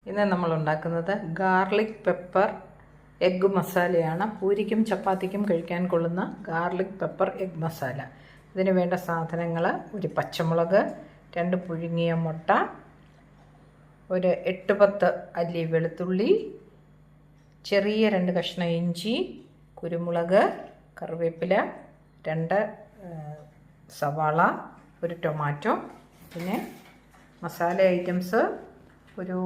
ഇന്ന് നമ്മൾ ഉണ്ടാക്കുന്നത് ഗാർലിക് പെപ്പർ എഗ്ഗ് മസാലയാണ്. പൂരിക്കും ചപ്പാത്തിക്കും കഴിക്കാൻ കൊള്ളുന്ന ഗാർലിക് പെപ്പർ എഗ്ഗ് മസാല. ഇതിന് വേണ്ട സാധനങ്ങൾ: ഒരു പച്ചമുളക്, 2 പുഴുങ്ങിയ മുട്ട, ഒരു 8-10 അല്ലി വെളുത്തുള്ളി, ചെറിയ 2 കഷ്ണം ഇഞ്ചി, കുരുമുളക്, കറിവേപ്പില, 2 സവാള, ഒരു ടൊമാറ്റോ. പിന്നെ മസാല ഐറ്റംസ്: ഒരു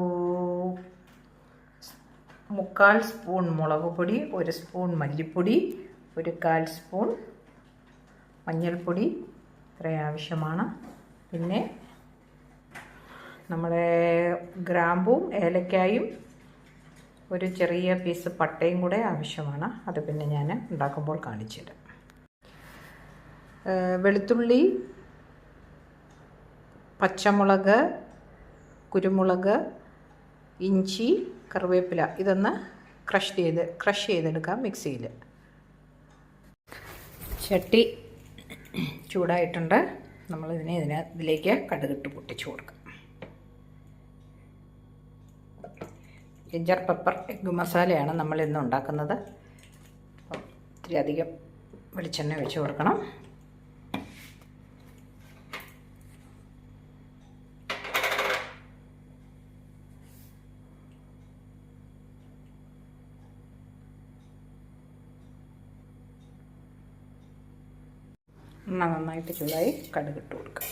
1/4 സ്പൂൺ മുളക് പൊടി, 1 സ്പൂൺ മല്ലിപ്പൊടി, ഒരു 1/4 സ്പൂൺ മഞ്ഞൾപ്പൊടി, ഇത്രയും ആവശ്യമാണ്. പിന്നെ നമ്മുടെ ഗ്രാമ്പും ഏലക്കായും ഒരു ചെറിയ പീസ് പട്ടയും കൂടെ ആവശ്യമാണ്. അത് പിന്നെ ഞാൻ ഉണ്ടാക്കുമ്പോൾ കാണിച്ചു തരാം. വെളുത്തുള്ളി, പച്ചമുളക്, കുരുമുളക്, ഇഞ്ചി, കറിവേപ്പില ഇതൊന്ന് ക്രഷ് ചെയ്തെടുക്കാം മിക്സിയിൽ. ചട്ടി ചൂടായിട്ടുണ്ട്. ഇതിലേക്ക് കടുകിട്ട് പൊട്ടിച്ചു കൊടുക്കാം. ജിഞ്ചർ പെപ്പർ എഗ്ഗ് മസാലയാണ് നമ്മൾ ഇന്ന് ഉണ്ടാക്കുന്നത്. ഇത്തിരി അധികം വെളിച്ചെണ്ണ ഒഴിച്ച് കൊടുക്കണം. എണ്ണ നന്നായിട്ട് ചൂടായി കടുകിട്ട് കൊടുക്കുക.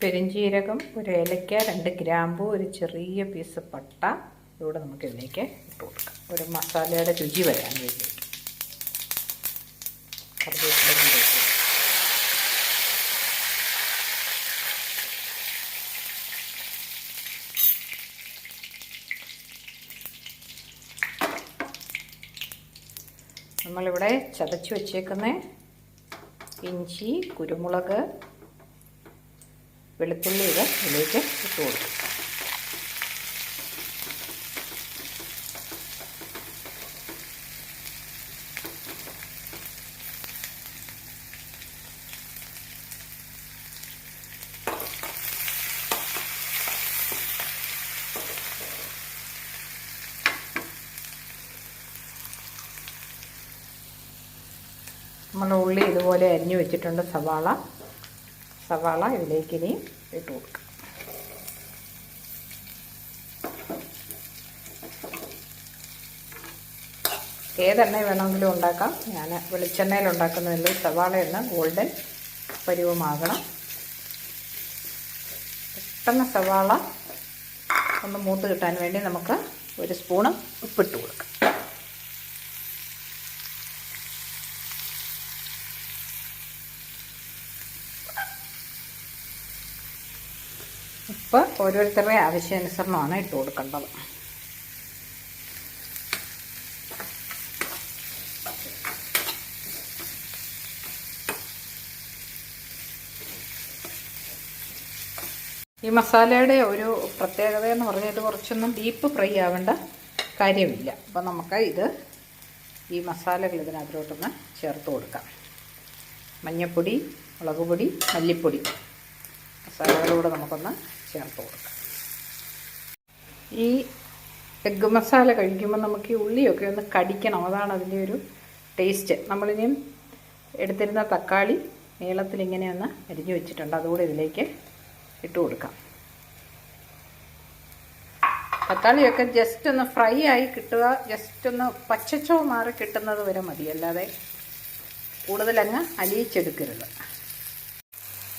പെരിഞ്ജീരകം, ഒരു ഏലക്ക, 2 ഗ്രാമ്പു, ഒരു ചെറിയ പീസ് പട്ട ഇതുകൂടെ നമുക്കിതിലേക്ക് ഇട്ട് കൊടുക്കാം. ഒരു മസാലയുടെ രുചി വരാൻ വേണ്ടി. കറിവേപ്പില നമ്മളിവിടെ ചതച്ച് വച്ചേക്കുന്ന ഇഞ്ചി, കുരുമുളക്, വെളുത്തുള്ളി ഇതിലേക്ക് ഇട്ട് കൊടുക്കും. നമ്മൾ ഉള്ളി ഇതുപോലെ അരിഞ്ഞു വെച്ചിട്ടുണ്ട്. സവാള ഇതിലേക്ക് ഇനി ഇട്ട് കൊടുക്കാം. ഏതെണ്ണ വേണമെങ്കിലും ഉണ്ടാക്കാം. ഞാൻ വെളിച്ചെണ്ണയിൽ ഉണ്ടാക്കുന്നതിൽ സവാള എണ്ണ ഗോൾഡൻ പരുവമാകണം. പെട്ടെന്ന് സവാള ഒന്ന് മൂത്ത് കിട്ടാൻ വേണ്ടി നമുക്ക് 1 സ്പൂണ് ഉപ്പിട്ട് കൊടുക്കാം. ഉപ്പ് ഓരോരുത്തരുടെ ആവശ്യാനുസരണമാണ് ഇട്ട് കൊടുക്കേണ്ടത്. ഈ മസാലയുടെ ഒരു പ്രത്യേകത എന്ന് പറഞ്ഞാൽ ഇത് കുറച്ചൊന്നും ഡീപ്പ് ഫ്രൈ ആവേണ്ട കാര്യമില്ല. അപ്പം നമുക്ക് ഈ മസാലകൾ ഇതിനകത്തോട്ടൊന്ന് ചേർത്ത് കൊടുക്കാം. മഞ്ഞൾപ്പൊടി, മുളക് പൊടി, മല്ലിപ്പൊടി മസാലകളൂടെ നമുക്കൊന്ന് ചേർത്ത് കൊടുക്കാം. ഈ എഗ്ഗ് മസാല കഴിക്കുമ്പോൾ നമുക്ക് ഈ ഉള്ളിയൊക്കെ ഒന്ന് കടിക്കണം. അതാണ് അതിൻ്റെ ഒരു ടേസ്റ്റ്. നമ്മളിനിയും എടുത്തിരുന്ന തക്കാളി നീളത്തിൽ ഇങ്ങനെ ഒന്ന് അരിഞ്ഞു വെച്ചിട്ടുണ്ട്. അതുകൂടെ ഇതിലേക്ക് ഇട്ട് കൊടുക്കാം. തക്കാളിയൊക്കെ ജസ്റ്റ് ഒന്ന് ഫ്രൈ ആയി കിട്ടുക, ജസ്റ്റ് ഒന്ന് പച്ചച്ചോ മാറി കിട്ടുന്നത് വരെ മതി. അല്ലാതെ കൂടുതലങ്ങ് അലിയിച്ചെടുക്കരുത്.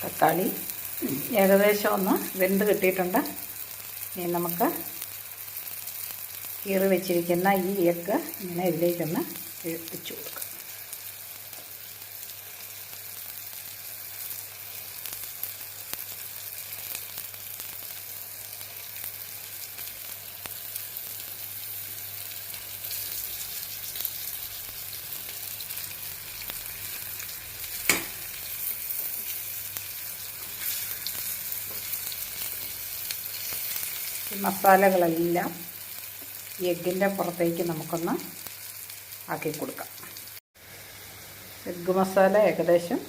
തക്കാളി ഏകദേശം ഒന്ന് വെന്ത് കിട്ടിയിട്ടുണ്ട്. ഇനി നമുക്ക് കീറി വെച്ചിരിക്കുന്ന ഈ എഗ്ഗ് ഇങ്ങനെ ഇതിലേക്കൊന്ന് വെച്ച് കൊടുക്കുക. ഈ മസാലകളെല്ലാം ഈ എഗ്ഗിൻ്റെ പുറത്തേക്ക് നമുക്കൊന്ന് ആക്കി കൊടുക്കാം. എഗ്ഗ് മസാല ഏകദേശം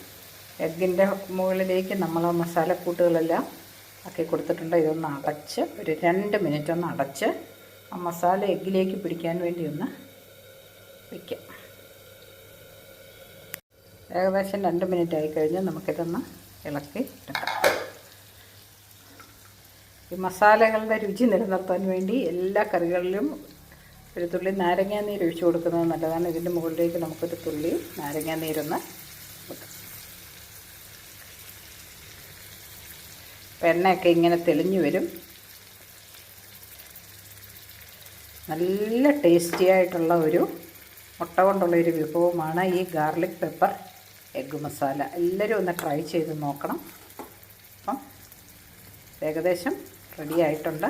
എഗ്ഗിൻ്റെ മുകളിലേക്ക് നമ്മൾ ആ മസാലക്കൂട്ടുകളെല്ലാം ആക്കി കൊടുത്തിട്ടുണ്ട്. ഇതൊന്ന് അടച്ച് ഒരു 2 മിനിറ്റ് ഒന്ന് അടച്ച് ആ മസാല എഗ്ഗിലേക്ക് പിടിക്കാൻ വേണ്ടി ഒന്ന് വയ്ക്കാം. ഏകദേശം 2 മിനിറ്റ് ആയിക്കഴിഞ്ഞ് നമുക്കിതൊന്ന് ഇളക്കി എടുക്കാം. ഈ മസാലകളുടെ രുചി നിലനിർത്താൻ വേണ്ടി എല്ലാ കറികളിലും ഒരു തുള്ളി നാരങ്ങാനീര് ഒഴിച്ചു കൊടുക്കുന്നത് നല്ലതാണ്. ഇതിൻ്റെ മുകളിലേക്ക് നമുക്കൊരു തുള്ളി നാരങ്ങാനീരൊന്ന് വെക്കാം. എണ്ണയൊക്കെ ഇങ്ങനെ തെളിഞ്ഞു വരും. നല്ല ടേസ്റ്റി ആയിട്ടുള്ള ഒരു മുട്ട കൊണ്ടുള്ളൊരു വിഭവമാണ് ഈ ഗാർലിക് പെപ്പർ എഗ്ഗ് മസാല. എല്ലാവരും ഒന്ന് ട്രൈ ചെയ്ത് നോക്കണം. അപ്പം ഏകദേശം റെഡി ആയിട്ടുണ്ട്.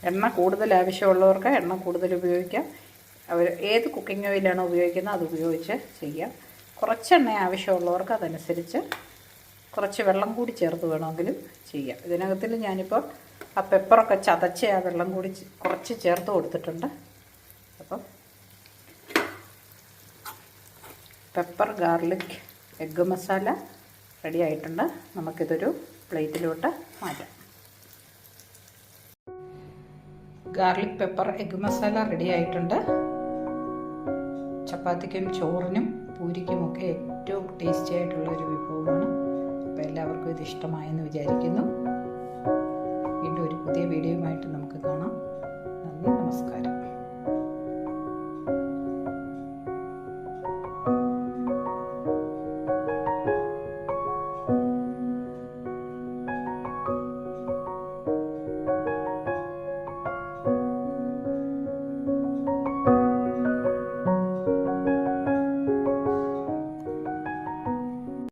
എണ്ണ കൂടുതൽ ആവശ്യമുള്ളവർക്ക് എണ്ണ കൂടുതൽ ഉപയോഗിക്കാം. അവർ ഏത് കുക്കിംഗ് ഓയിലാണോ ഉപയോഗിക്കുന്നത് അത് ഉപയോഗിച്ച് ചെയ്യാം. കുറച്ച് എണ്ണ ആവശ്യമുള്ളവർക്ക് അതനുസരിച്ച് കുറച്ച് വെള്ളം കൂടി ചേർത്ത് വേണമെങ്കിലും ചെയ്യാം. ഇതിനകത്തിൽ ഞാനിപ്പോൾ ആ പെപ്പറൊക്കെ ചതച്ച് ആ വെള്ളം കൂടി കുറച്ച് ചേർത്ത് കൊടുത്തിട്ടുണ്ട്. അപ്പം pepper garlic egg masala ready ആയിട്ടുണ്ട്. നമുക്കിതൊരു പ്ലേറ്റിലോട്ട് മാറ്റാം. Garlic pepper egg masala ready ആയിട്ടുണ്ട്. ചപ്പാത്തിക്കും ചോറിനും പൂരിക്കുമൊക്കെ ഏറ്റവും ടേസ്റ്റി ആയിട്ടുള്ള ഒരു വിഭവമാണ്. അപ്പോൾ എല്ലാവർക്കും ഇത് ഇഷ്ടമായെന്ന് വിചാരിക്കുന്നു. വീണ്ടും ഒരു പുതിയ വീഡിയോയുമായിട്ട് നമുക്ക് കാണാം.